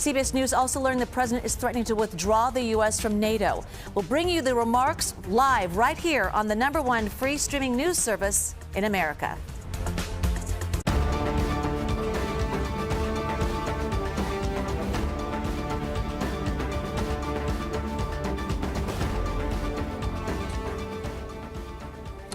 CBS News also learned the president is threatening to withdraw the U.S. from NATO. We'll bring you the remarks live right here on the #1 free streaming news service in America.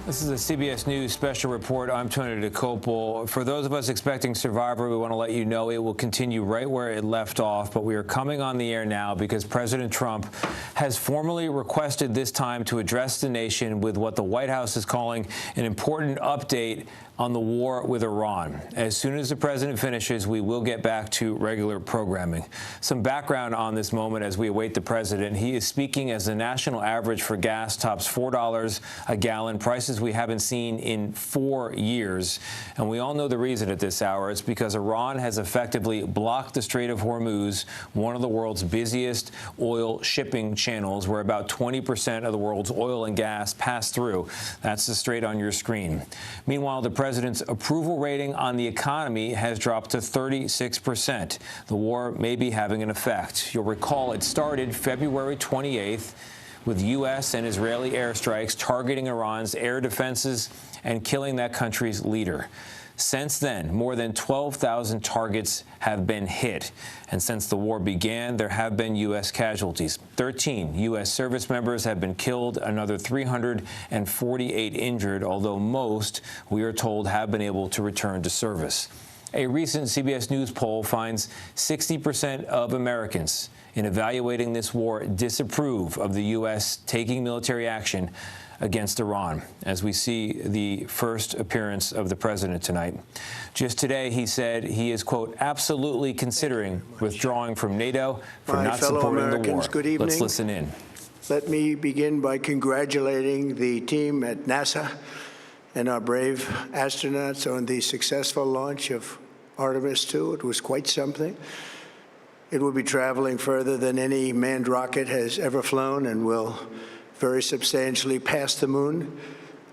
This is a CBS News special report. I'm Tony DeCopel. For those of us expecting Survivor, we want to let you know it will continue right where it left off. But we are coming on the air now because President Trump has formally requested this time to address the nation with what the White House is calling an important update on the war with Iran. As soon as the president finishes, we will get back to regular programming. Some background on this moment as we await the president. He is speaking as the national average for gas tops $4 a gallon, prices we haven't seen in 4 years. And we all know the reason at this hour. It's because Iran has effectively blocked the Strait of Hormuz, one of the world's busiest oil shipping channels, where about 20% of the world's oil and gas pass through. That's the strait on your screen. Meanwhile, the president's approval rating on the economy has dropped to 36%. The war may be having an effect. You'll recall it started February 28th with U.S. and Israeli airstrikes targeting Iran's air defenses and killing that country's leader. Since then, more than 12,000 targets have been hit. And since the war began, there have been U.S. casualties. 13 U.S. service members have been killed, another 348 injured, although most, we are told, have been able to return to service. A recent CBS News poll finds 60% of Americans in evaluating this war disapprove of the U.S. taking military action against Iran, as we see the first appearance of the president tonight. Just today, he said he is, quote, absolutely considering withdrawing from NATO for not supporting the war. Good evening. Let's listen in. Let me begin by congratulating the team at NASA and our brave astronauts on the successful launch of Artemis II. It was quite something. It will be traveling further than any manned rocket has ever flown and will very substantially pass the moon,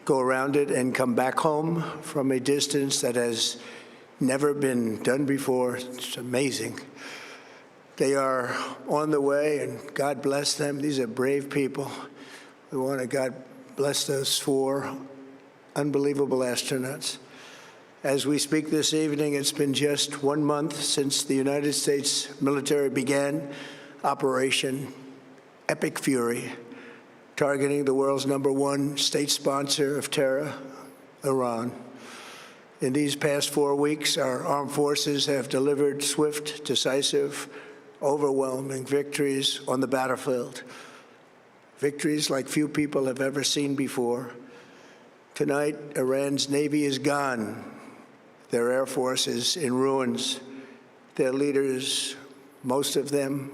go around it, and come back home from a distance that has never been done before. It's amazing. They are on the way, and God bless them. These are brave people. We want to God bless those 4 unbelievable astronauts. As we speak this evening, it's been just 1 month since the United States military began Operation Epic Fury, targeting the world's #1 state sponsor of terror, Iran. In these past 4 weeks, our armed forces have delivered swift, decisive, overwhelming victories on the battlefield. Victories like few people have ever seen before. Tonight, Iran's Navy is gone. Their Air Force is in ruins. Their leaders, most of them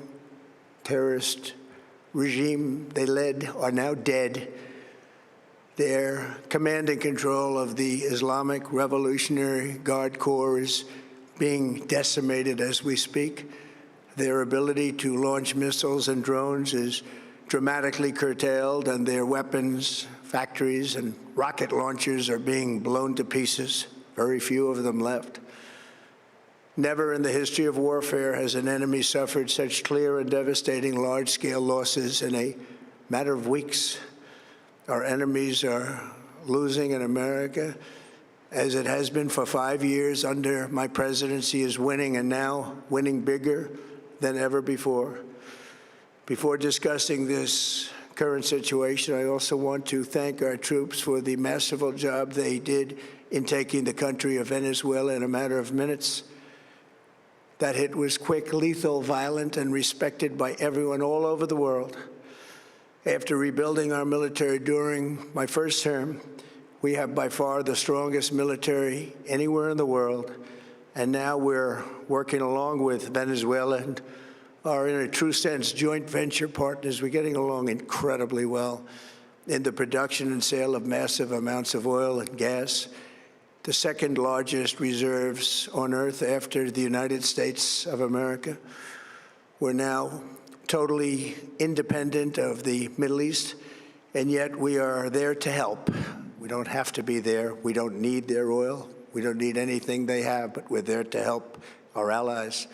terrorist regime they led, are now dead. Their command and control of the Islamic Revolutionary Guard Corps is being decimated as we speak. Their ability to launch missiles and drones is dramatically curtailed, and their weapons, factories, and rocket launchers are being blown to pieces. Very few of them left. Never in the history of warfare has an enemy suffered such clear and devastating large-scale losses in a matter of weeks. Our enemies are losing in America, as it has been for 5 years under my presidency, is winning, and now winning bigger than ever before. Before discussing this current situation, I also want to thank our troops for the masterful job they did in taking the country of Venezuela in a matter of minutes. That hit was quick, lethal, violent, and respected by everyone all over the world. After rebuilding our military during my first term, we have by far the strongest military anywhere in the world. And now we're working along with Venezuela and are, in a true sense, joint venture partners. We're getting along incredibly well in the production and sale of massive amounts of oil and gas, the second largest reserves on Earth after the United States of America. We're now totally independent of the Middle East, and yet we are there to help. We don't have to be there. We don't need their oil. We don't need anything they have, but we're there to help our allies.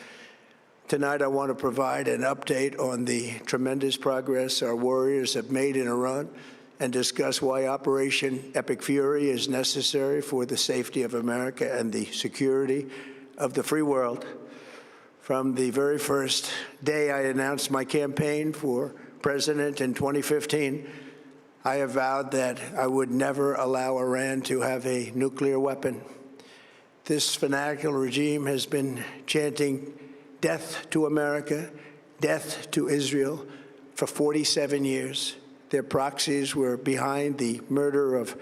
Tonight, I want to provide an update on the tremendous progress our warriors have made in Iran and discuss why Operation Epic Fury is necessary for the safety of America and the security of the free world. From the very first day I announced my campaign for president in 2015, I have vowed that I would never allow Iran to have a nuclear weapon. This fanatical regime has been chanting death to America, death to Israel for 47 years. Their proxies were behind the murder of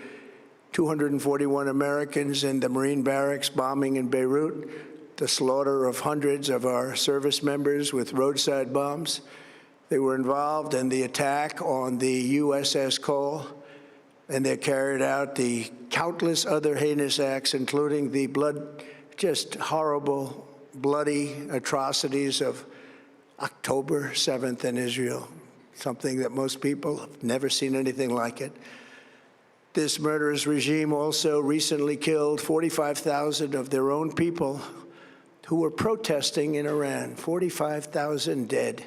241 Americans in the Marine barracks bombing in Beirut, the slaughter of hundreds of our service members with roadside bombs. They were involved in the attack on the USS Cole, and they carried out the countless other heinous acts, including the just horrible, bloody atrocities of October 7th in Israel, something that most people have never seen anything like it. This murderous regime also recently killed 45,000 of their own people who were protesting in Iran. 45,000 dead.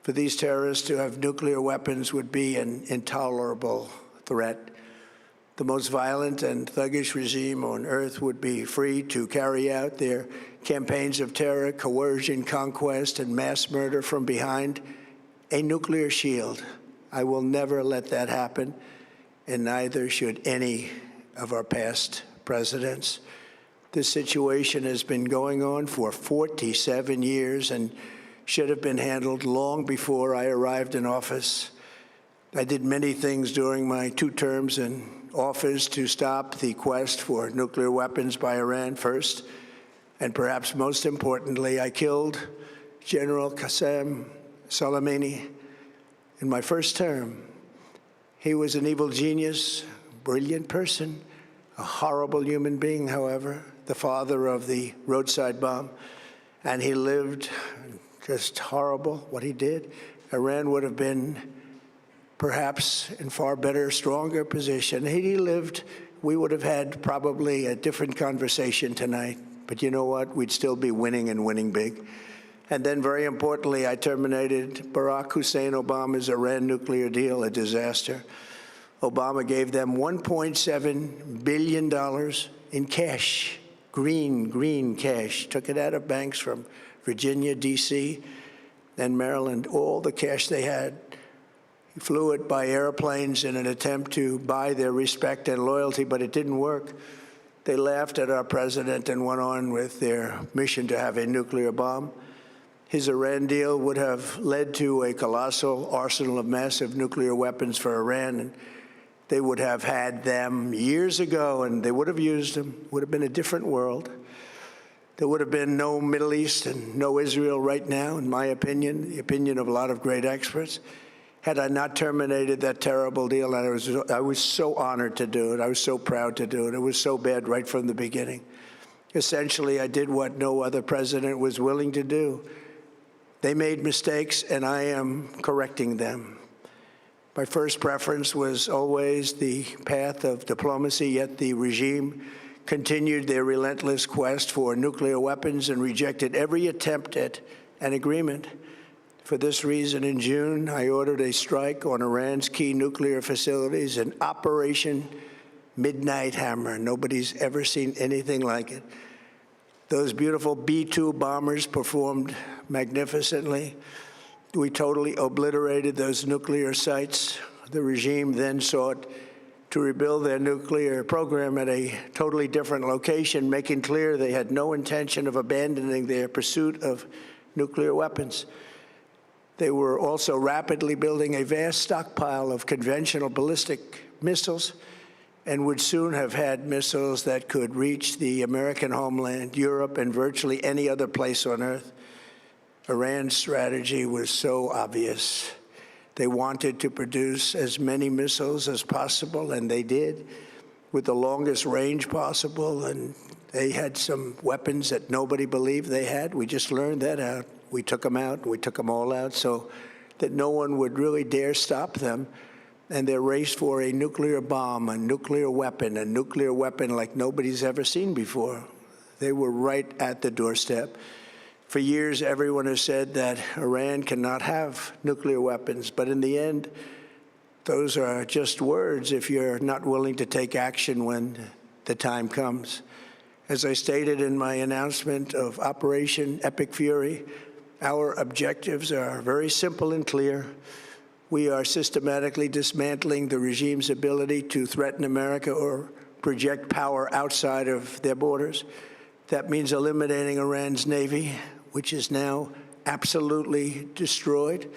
For these terrorists to have nuclear weapons would be an intolerable threat. The most violent and thuggish regime on earth would be free to carry out their campaigns of terror, coercion, conquest, and mass murder from behind a nuclear shield. I will never let that happen, and neither should any of our past presidents. This situation has been going on for 47 years and should have been handled long before I arrived in office. I did many things during my 2 terms in office to stop the quest for nuclear weapons by Iran first, and perhaps most importantly, I killed General Qasem Soleimani in my first term. He was an evil genius, brilliant person, a horrible human being, however, the father of the roadside bomb, and he lived just horrible what he did. Iran would have been perhaps in far better, stronger position. Had he lived, we would have had probably a different conversation tonight. But you know what? We'd still be winning and winning big. And then, very importantly, I terminated Barack Hussein Obama's Iran nuclear deal, a disaster. Obama gave them $1.7 billion in cash, green cash, took it out of banks from Virginia, D.C., and Maryland, all the cash they had. He flew it by airplanes in an attempt to buy their respect and loyalty, but it didn't work. They laughed at our president and went on with their mission to have a nuclear bomb. His Iran deal would have led to a colossal arsenal of massive nuclear weapons for Iran, and they would have had them years ago, and they would have used them. It would have been a different world. There would have been no Middle East and no Israel right now, in my opinion, the opinion of a lot of great experts, had I not terminated that terrible deal. And I was so honored to do it. I was so proud to do it. It was so bad right from the beginning. Essentially, I did what no other president was willing to do. They made mistakes, and I am correcting them. My first preference was always the path of diplomacy, yet the regime continued their relentless quest for nuclear weapons and rejected every attempt at an agreement. For this reason, in June, I ordered a strike on Iran's key nuclear facilities, an Operation Midnight Hammer. Nobody's ever seen anything like it. Those beautiful B-2 bombers performed magnificently. We totally obliterated those nuclear sites. The regime then sought to rebuild their nuclear program at a totally different location, making clear they had no intention of abandoning their pursuit of nuclear weapons. They were also rapidly building a vast stockpile of conventional ballistic missiles and would soon have had missiles that could reach the American homeland, Europe, and virtually any other place on Earth. Iran's strategy was so obvious. They wanted to produce as many missiles as possible, and they did, with the longest range possible. And they had some weapons that nobody believed they had. We just learned that out. We took them out. We took them all out so that no one would really dare stop them. And their race for a nuclear bomb, a nuclear weapon like nobody's ever seen before. They were right at the doorstep. For years, everyone has said that Iran cannot have nuclear weapons, but in the end, those are just words if you're not willing to take action when the time comes. As I stated in my announcement of Operation Epic Fury, our objectives are very simple and clear. We are systematically dismantling the regime's ability to threaten America or project power outside of their borders. That means eliminating Iran's Navy, which is now absolutely destroyed,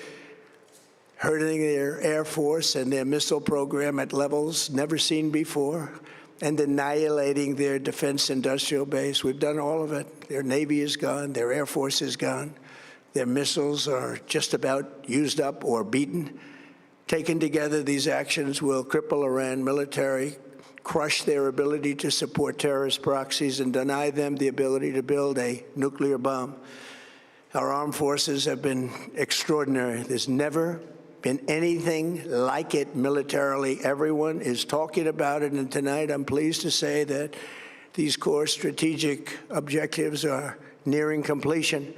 hurting their Air Force and their missile program at levels never seen before, and annihilating their defense industrial base. We've done all of it. Their Navy is gone. Their Air Force is gone. Their missiles are just about used up or beaten. Taken together, these actions will cripple Iran military, crush their ability to support terrorist proxies, and deny them the ability to build a nuclear bomb. Our armed forces have been extraordinary. There's never been anything like it militarily. Everyone is talking about it, and tonight I'm pleased to say that these core strategic objectives are nearing completion.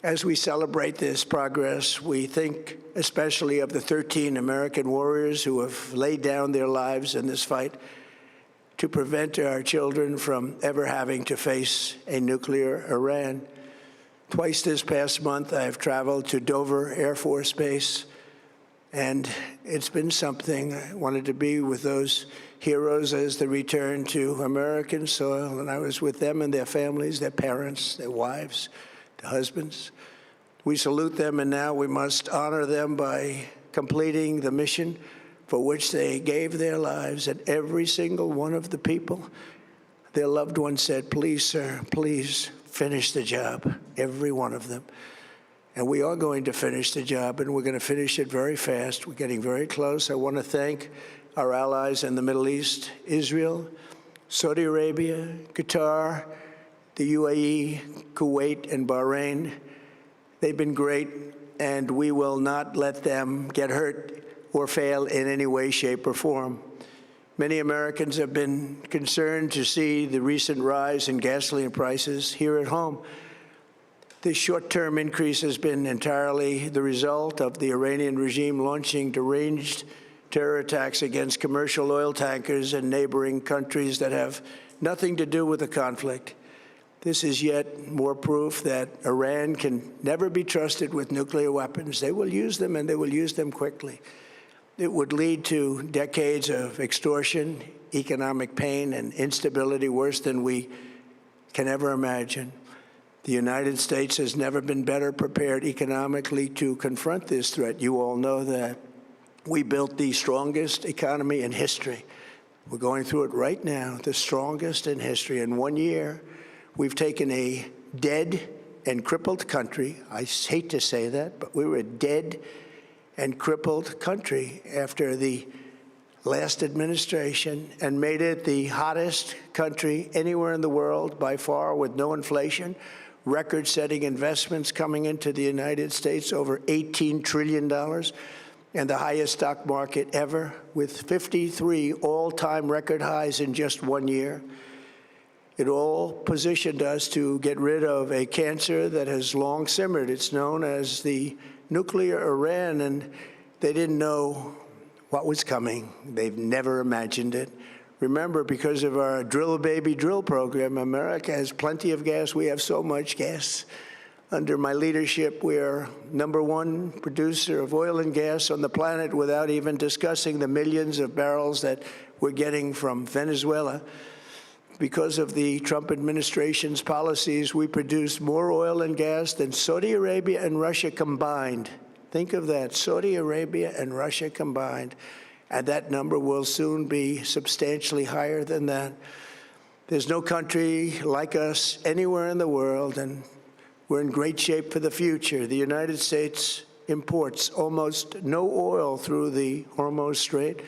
As we celebrate this progress, we think especially of the 13 American warriors who have laid down their lives in this fight to prevent our children from ever having to face a nuclear Iran. Twice this past month, I have traveled to Dover Air Force Base, and it's been something. I wanted to be with those heroes as they return to American soil, and I was with them and their families, their parents, their wives, their husbands. We salute them, and now we must honor them by completing the mission for which they gave their lives. And every single one of the people, their loved ones said, "Please, sir, please finish the job," every one of them. And we are going to finish the job, and we're going to finish it very fast. We're getting very close. I want to thank our allies in the Middle East, Israel, Saudi Arabia, Qatar, the UAE, Kuwait, and Bahrain. They've been great, and we will not let them get hurt or fail in any way, shape, or form. Many Americans have been concerned to see the recent rise in gasoline prices here at home. This short-term increase has been entirely the result of the Iranian regime launching deranged terror attacks against commercial oil tankers in neighboring countries that have nothing to do with the conflict. This is yet more proof that Iran can never be trusted with nuclear weapons. They will use them, and they will use them quickly. It would lead to decades of extortion, economic pain, and instability worse than we can ever imagine. The United States has never been better prepared economically to confront this threat. You all know that. We built the strongest economy in history. We're going through it right now, the strongest in history. In 1 year, we've taken a dead and crippled country. I hate to say that, but we were a dead and crippled country after the last administration and made it the hottest country anywhere in the world by far, with no inflation, record-setting investments coming into the United States, over $18 trillion, and the highest stock market ever, with 53 all-time record highs in just 1 year. It all positioned us to get rid of a cancer that has long simmered. It's known as the nuclear Iran, and they didn't know what was coming. They've never imagined it. Remember, because of our Drill Baby Drill program, America has plenty of gas. We have so much gas. Under my leadership, we are #1 producer of oil and gas on the planet, without even discussing the millions of barrels that we're getting from Venezuela. Because of the Trump administration's policies, we produce more oil and gas than Saudi Arabia and Russia combined. Think of that, Saudi Arabia and Russia combined. And that number will soon be substantially higher than that. There's no country like us anywhere in the world, and we're in great shape for the future. The United States imports almost no oil through the Hormuz Strait,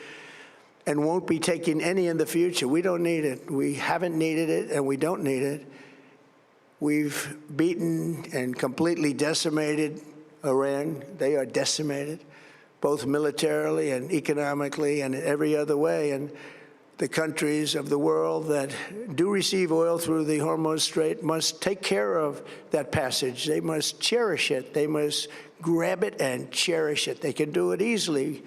and won't be taking any in the future. We don't need it. We haven't needed it, and we don't need it. We've beaten and completely decimated Iran. They are decimated, both militarily and economically and in every other way. And The countries of the world that do receive oil through the Hormuz Strait must take care of that passage. They must cherish it. They must grab it and cherish it. They can do it easily.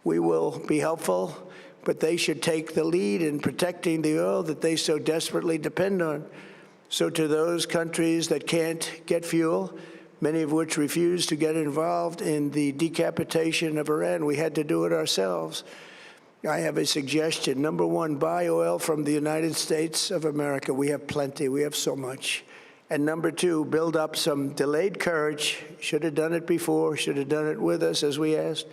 We will be helpful, but they should take the lead in protecting the oil that they so desperately depend on. So to those countries that can't get fuel, many of which refuse to get involved in the decapitation of Iran, we had to do it ourselves. I have a suggestion. Number one, buy oil from the United States of America. We have plenty. We have so much. And number two, build up some delayed courage. Should have done it before. Should have done it with us, as we asked.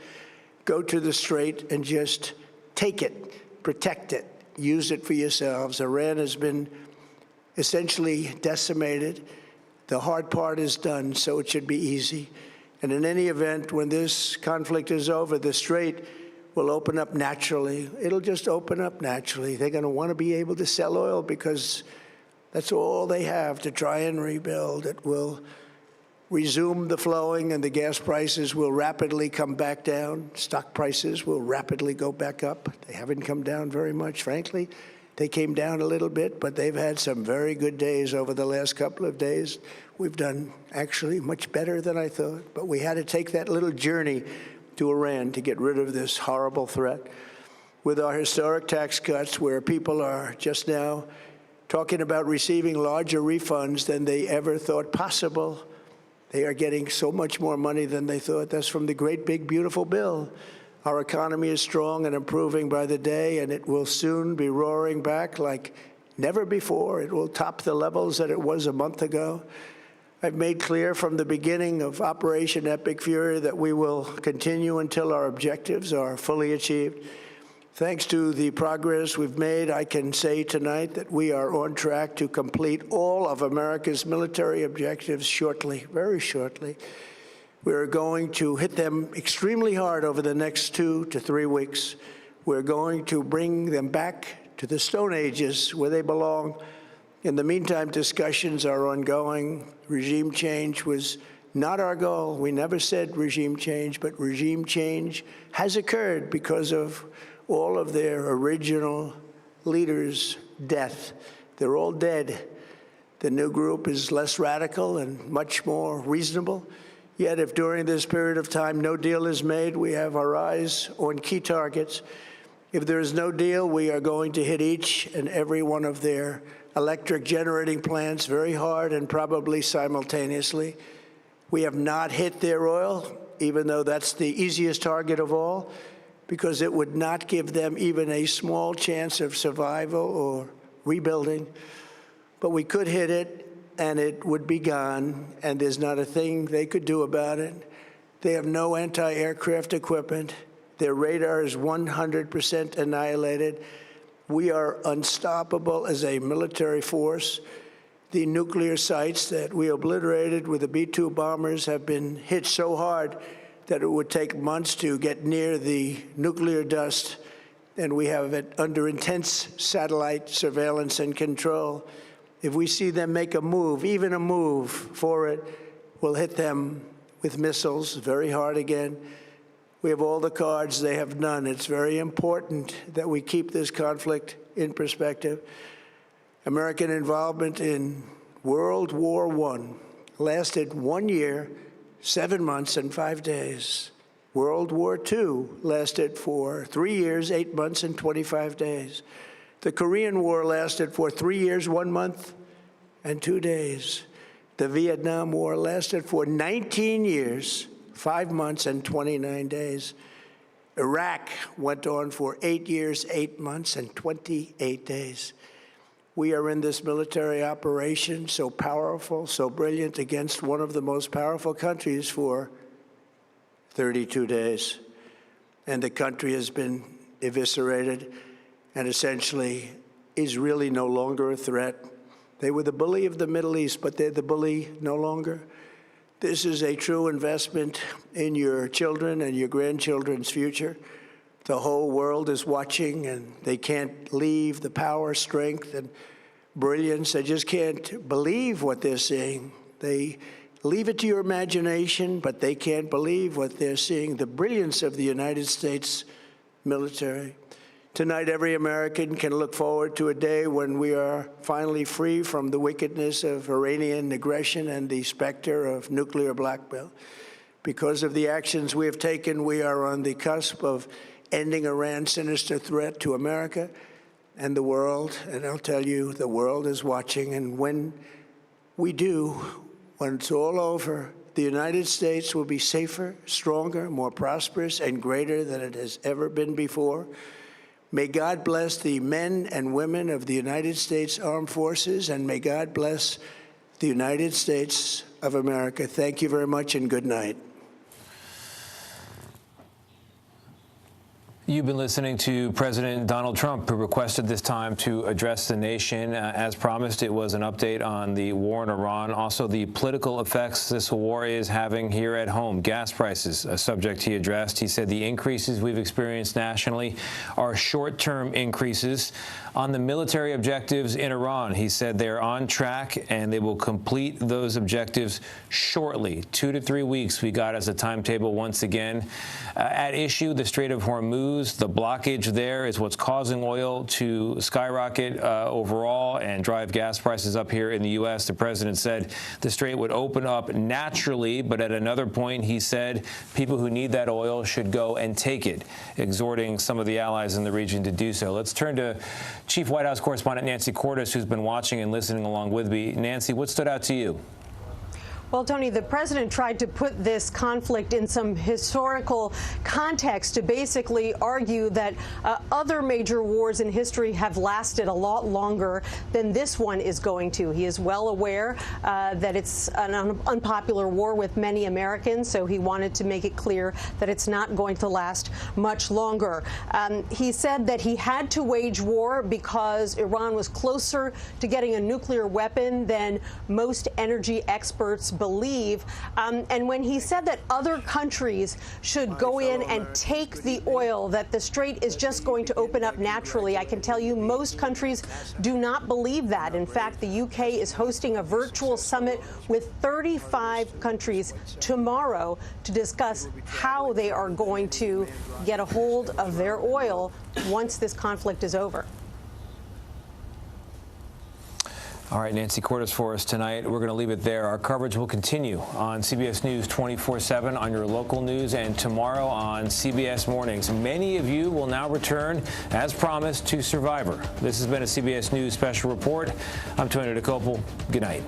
Go to the Strait and just take it, protect it, use it for yourselves. Iran has been essentially decimated. The hard part is done, so it should be easy. And in any event, when this conflict is over, the Strait will open up naturally. It'll just open up naturally. They're going to want to be able to sell oil because that's all they have to try and rebuild. It will resume the flowing, and the gas prices will rapidly come back down. Stock prices will rapidly go back up. They haven't come down very much, frankly. They came down a little bit, but they've had some very good days over the last couple of days. We've done actually much better than I thought, but we had to take that little journey to Iran to get rid of this horrible threat. With our historic tax cuts, where people are just now talking about receiving larger refunds than they ever thought possible, they are getting so much more money than they thought. That's from the great, big, beautiful bill. Our economy is strong and improving by the day, and it will soon be roaring back like never before. It will top the levels that it was a month ago. I've made clear from the beginning of Operation Epic Fury that we will continue until our objectives are fully achieved. Thanks to the progress we've made, I can say tonight that we are on track to complete all of America's military objectives shortly, very shortly. We're going to hit them extremely hard over the next 2 to 3 weeks. We're going to bring them back to the Stone Ages where they belong. In the meantime, discussions are ongoing. Regime change was not our goal. We never said regime change, but regime change has occurred because of all of their original leaders' death. They're all dead. The new group is less radical and much more reasonable. Yet if during this period of time no deal is made, we have our eyes on key targets. If there is no deal, we are going to hit each and every one of their electric generating plants very hard and probably simultaneously. We have not hit their oil, even though that's the easiest target of all, because it would not give them even a small chance of survival or rebuilding. But we could hit it, and it would be gone, and there's not a thing they could do about it. They have no anti-aircraft equipment. Their radar is 100% annihilated. We are unstoppable as a military force. The nuclear sites that we obliterated with the B-2 bombers have been hit so hard that it would take months to get near the nuclear dust, and we have it under intense satellite surveillance and control. If we see them make a move, even a move for it, we'll hit them with missiles very hard again. We have all the cards, they have none. It's very important that we keep this conflict in perspective. American involvement in World War I lasted 1 year, 7 months, and 5 days. World War II lasted for 3 years, 8 months, and 25 days. The Korean War lasted for 3 years, 1 month, and 2 days. The Vietnam War lasted for 19 years, 5 months, and 29 days. Iraq went on for 8 years, 8 months, and 28 days. We are in this military operation, so powerful, so brilliant, against one of the most powerful countries for 32 days. And the country has been eviscerated and essentially is really no longer a threat. They were the bully of the Middle East, but they're the bully no longer. This is a true investment in your children and your grandchildren's future. The whole world is watching, and they can't leave the power, strength, and brilliance. They just can't believe what they're seeing. They leave it to your imagination, but they can't believe what they're seeing, the brilliance of the United States military. Tonight, every American can look forward to a day when we are finally free from the wickedness of Iranian aggression and the specter of nuclear blackmail. Because of the actions we have taken, we are on the cusp of ending Iran's sinister threat to America and the world. And I'll tell you, the world is watching. And when we do, when it's all over, the United States will be safer, stronger, more prosperous, and greater than it has ever been before. May God bless the men and women of the United States Armed Forces, and may God bless the United States of America. Thank you very much, and good night. You've been listening to President Donald Trump, who requested this time to address the nation. As promised, it was an update on the war in Iran, also the political effects this war is having here at home. Gas prices, a subject he addressed. He said the increases we've experienced nationally are short-term increases. On the military objectives in Iran, he said they're on track and they will complete those objectives shortly. 2 to 3 weeks we got as a timetable once again. At issue, the Strait of Hormuz, the blockage there is what's causing oil to skyrocket overall and drive gas prices up here in the U.S. The president said the strait would open up naturally, but at another point he said people who need that oil should go and take it, exhorting some of the allies in the region to do so. Let's turn to Chief White House correspondent Nancy Cordes, who's been watching and listening along with me. Nancy, what stood out to you? Well, Tony, the president tried to put this conflict in some historical context to basically argue that other major wars in history have lasted a lot longer than this one is going to. He is well aware that it's an unpopular war with many Americans, so he wanted to make it clear that it's not going to last much longer. He said that he had to wage war because Iran was closer to getting a nuclear weapon than most energy experts believe. And when he said that other countries should go in and take the oil, that the strait is just going to open up naturally, I can tell you most countries do not believe that. In fact, the UK is hosting a virtual summit with 35 countries tomorrow to discuss how they are going to get a hold of their oil once this conflict is over. All right, Nancy Cordes for us tonight. We're going to leave it there. Our coverage will continue on CBS News 24/7 on your local news and tomorrow on CBS Mornings. Many of you will now return, as promised, to Survivor. This has been a CBS News Special Report. I'm Tony DeCopel. Good night.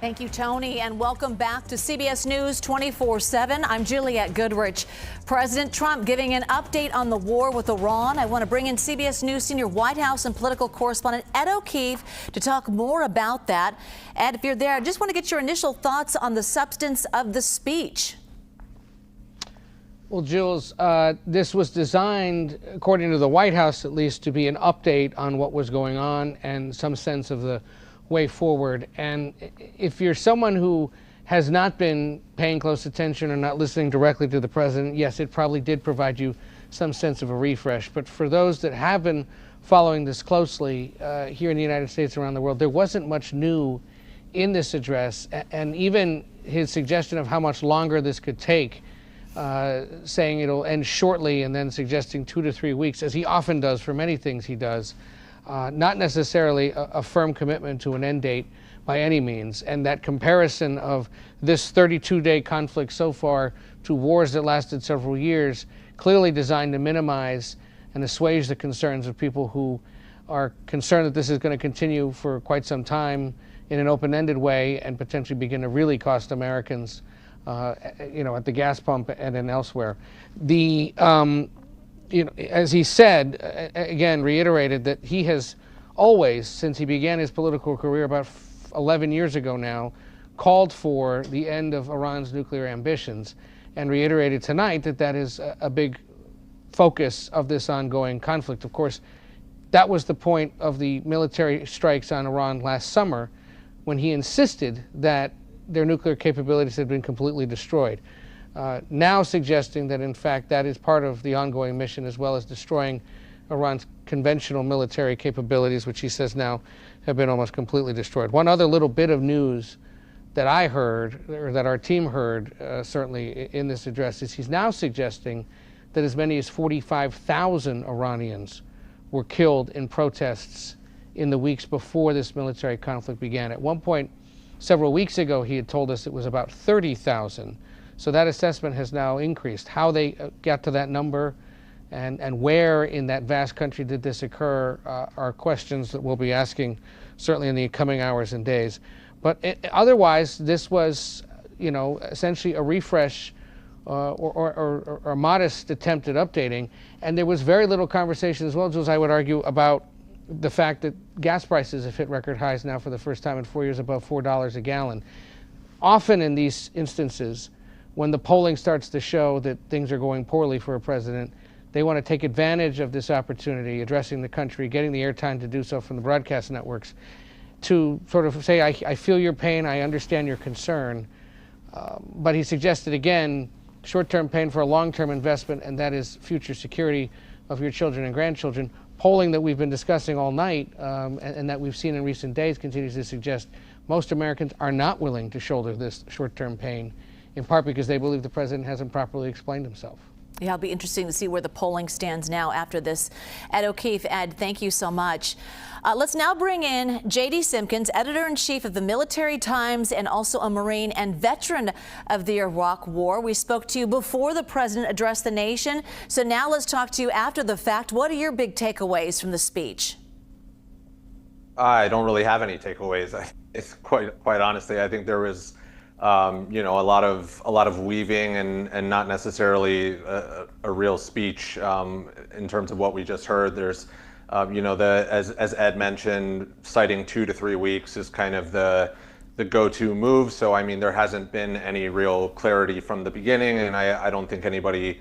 Thank you, Tony, and welcome back to CBS News 24/7. I'm Juliette Goodrich. President Trump giving an update on the war with Iran. I want to bring in CBS News senior White House and political correspondent Ed O'Keefe to talk more about that. Ed, if you're there, I just want to get your initial thoughts on the substance of the speech. Well, Jules, this was designed, according to the White House at least, to be an update on what was going on and some sense of the way forward. And if you're someone who has not been paying close attention or not listening directly to the president, yes, it probably did provide you some sense of a refresh. But for those that have been following this closely here in the United States, around the world, there wasn't much new in this address. And even his suggestion of how much longer this could take, saying it'll end shortly and then suggesting 2 to 3 weeks, as he often does for many things he does, not necessarily a firm commitment to an end date by any means. And that comparison of this 32-day conflict so far to wars that lasted several years, clearly designed to minimize and assuage the concerns of people who are concerned that this is going to continue for quite some time in an open-ended way and potentially begin to really cost Americans, at the gas pump and then elsewhere. As he said, again, reiterated that he has always, since he began his political career about 11 years ago now, called for the end of Iran's nuclear ambitions, and reiterated tonight that that is a big focus of this ongoing conflict. Of course, that was the point of the military strikes on Iran last summer, when he insisted that their nuclear capabilities had been completely destroyed. Now suggesting that, in fact, that is part of the ongoing mission, as well as destroying Iran's conventional military capabilities, which he says now have been almost completely destroyed. One other little bit of news that I heard, or that our team heard, certainly in this address, is he's now suggesting that as many as 45,000 Iranians were killed in protests in the weeks before this military conflict began. At one point, several weeks ago, he had told us it was about 30,000. So that assessment has now increased. How they got to that number and where in that vast country did this occur are questions that we'll be asking certainly in the coming hours and days. But otherwise, this was, essentially a refresh or a modest attempt at updating. And there was very little conversation as well, Jules, I would argue, about the fact that gas prices have hit record highs now for the first time in 4 years, above $4 a gallon. Often in these instances, when the polling starts to show that things are going poorly for a president, they want to take advantage of this opportunity, addressing the country, getting the airtime to do so from the broadcast networks, to sort of say, I feel your pain, I understand your concern. But he suggested, again, short-term pain for a long-term investment, and that is future security of your children and grandchildren. Polling that we've been discussing all night and that we've seen in recent days continues to suggest most Americans are not willing to shoulder this short-term pain, in part because they believe the president hasn't properly explained himself. Yeah, it'll be interesting to see where the polling stands now after this. Ed O'Keefe, Ed, thank you so much. Let's now bring in J.D. Simpkins, editor-in-chief of the Military Times and also a Marine and veteran of the Iraq War. We spoke to you before the president addressed the nation, so now let's talk to you after the fact. What are your big takeaways from the speech? I don't really have any takeaways. It's quite honestly, I think there was a lot of weaving and not necessarily a real speech in terms of what we just heard. There's as Ed mentioned, citing 2 to 3 weeks is kind of the go-to move. So I mean, there hasn't been any real clarity from the beginning, and I don't think anybody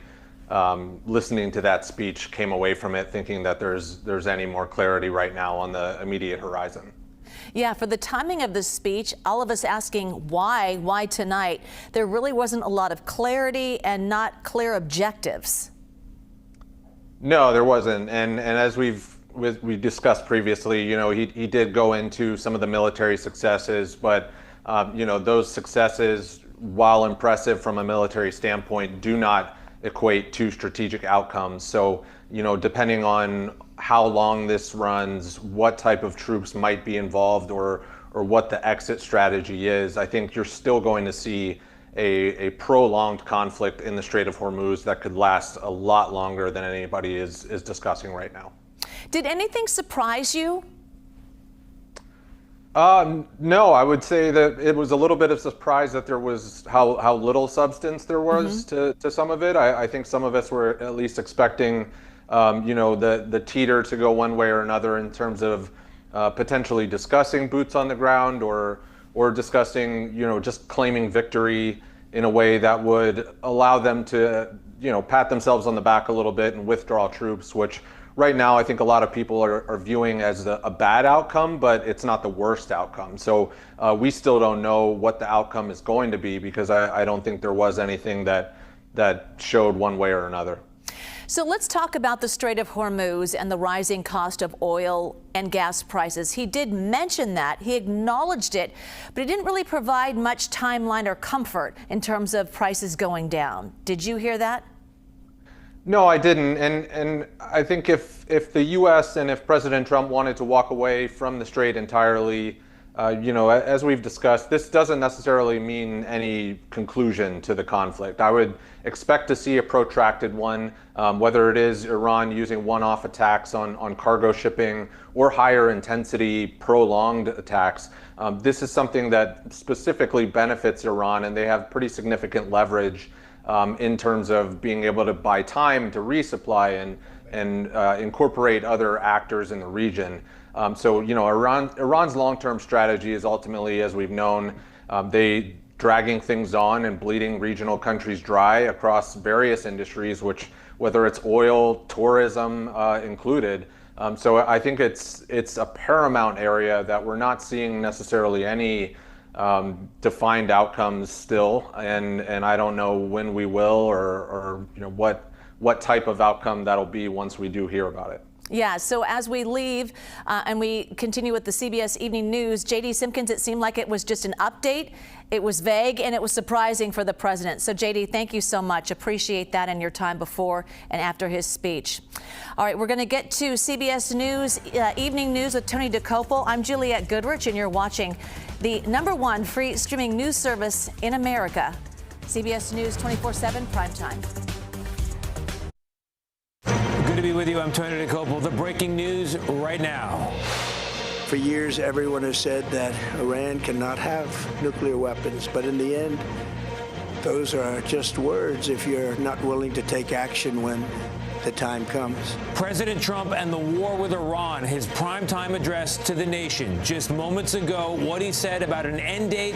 listening to that speech came away from it thinking that there's any more clarity right now on the immediate horizon. Yeah, for the timing of this speech, all of us asking why tonight, there really wasn't a lot of clarity and not clear objectives. No, there wasn't. And as we discussed previously, he did go into some of the military successes, but those successes, while impressive from a military standpoint, do not equate to strategic outcomes. So, depending on how long this runs, what type of troops might be involved, or what the exit strategy is, I think you're still going to see a prolonged conflict in the Strait of Hormuz that could last a lot longer than anybody is discussing right now. Did anything surprise you? No, I would say that it was a little bit of surprise that there was how little substance there was to some of it. I think some of us were at least expecting the teeter to go one way or another in terms of potentially discussing boots on the ground or discussing, just claiming victory in a way that would allow them to, pat themselves on the back a little bit and withdraw troops, which right now I think a lot of people are viewing as a bad outcome, but it's not the worst outcome. So we still don't know what the outcome is going to be, because I don't think there was anything that showed one way or another. So let's talk about the Strait of Hormuz and the rising cost of oil and gas prices. He did mention that. He acknowledged it, but he didn't really provide much timeline or comfort in terms of prices going down. Did you hear that? No, I didn't. And I think if the U.S. and if President Trump wanted to walk away from the Strait entirely, as we've discussed, this doesn't necessarily mean any conclusion to the conflict. I would expect to see a protracted one, whether it is Iran using one-off attacks on cargo shipping or higher intensity prolonged attacks. This is something that specifically benefits Iran, and they have pretty significant leverage in terms of being able to buy time to resupply and incorporate other actors in the region. So, Iran's long-term strategy is ultimately, as we've known, they dragging things on and bleeding regional countries dry across various industries, which, whether it's oil, tourism included. So I think it's a paramount area that we're not seeing necessarily any defined outcomes still, and I don't know when we will or what type of outcome that'll be once we do hear about it. Yeah, so as we leave and we continue with the CBS Evening News, J.D. Simpkins, it seemed like it was just an update. It was vague and it was surprising for the president. So, J.D., thank you so much. Appreciate that and your time before and after his speech. All right, we're going to get to CBS News, Evening News with Tony DeCopel. I'm Juliette Goodrich, and you're watching the #1 free streaming news service in America, CBS News 24/7 Primetime. Good to be with you. I'm Tony DeCopel. The breaking news right now. For years, everyone has said that Iran cannot have nuclear weapons, but in the end, those are just words if you're not willing to take action when the time comes. President Trump and the war with Iran, his primetime address to the nation. Just moments ago, what he said about an end date